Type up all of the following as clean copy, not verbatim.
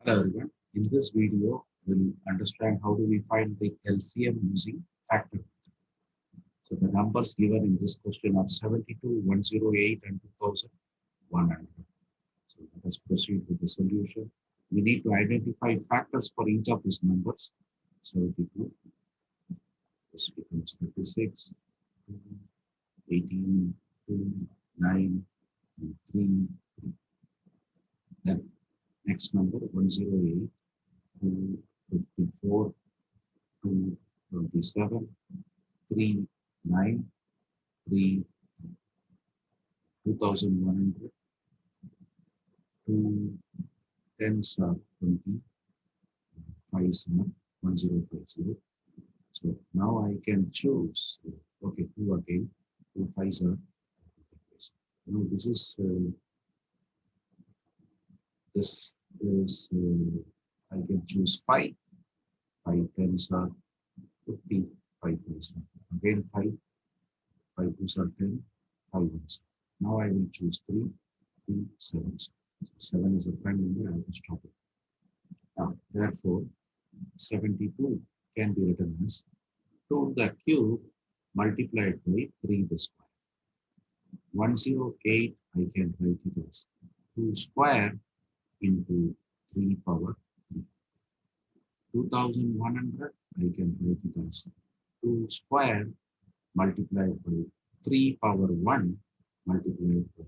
Hello everyone. In this video, we'll understand how do we find the LCM using factor method. So the numbers given in this question are 72, 108, and 2100. So let us proceed with the solution. We need to identify factors for each of these numbers. 72, this becomes 36, 18, 2, 9, and 3. Then next number 108, 254, 227, 3, 9, 3, 2100, 2 tens are 20, 5s are 1050. So now I can choose, okay, 2 again, 2 5s are, this is, I can choose 5, 5 tens are 50, 5 tens are, again 5, 5 2s are 10, 5 ones. Now I will choose 3, 3 sevens. So 7 is a prime number, I have to stop it. Now, therefore, 72 can be written as 2 the cube multiplied by 3 the square. 108, I can write it as 2 square into 3 power 3. 2100, I can write it as 2 square multiplied by 3 power 1 multiplied by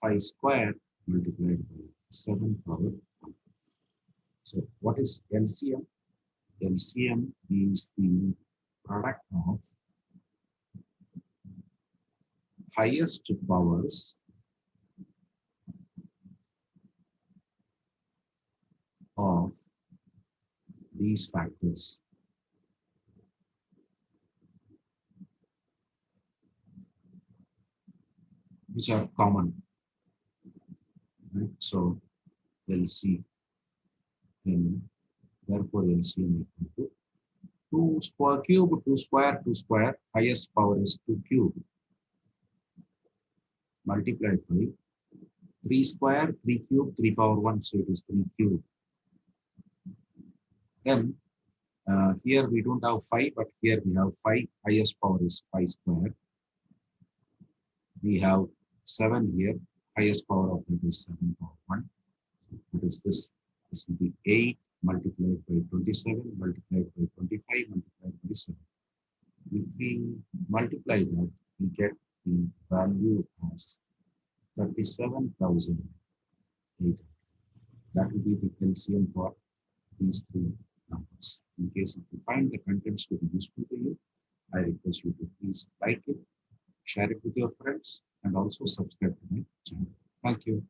5 square multiplied by 7 power 1. So what is LCM? LCM is the product of highest powers of these factors. Which are common. Right? So LCM, therefore LCM equal to 2 square cube, 2 square, 2 square, highest power is 2 cube, multiplied by 3 square, 3 cube, 3 power 1, so it is 3 cube. Then here we don't have 5, but here we have 5, highest power is 5 square. We have 7 here, highest power of that is 7 power 1. What is this? This will be 8 multiplied by 27 multiplied by 25 multiplied by 7. If we multiply that, we get the value as 37,800. That will be the LCM for these three numbers. In case if you find the contents to be useful to you, I request you to please like it, share it with your friends, and also subscribe to my channel. Thank you.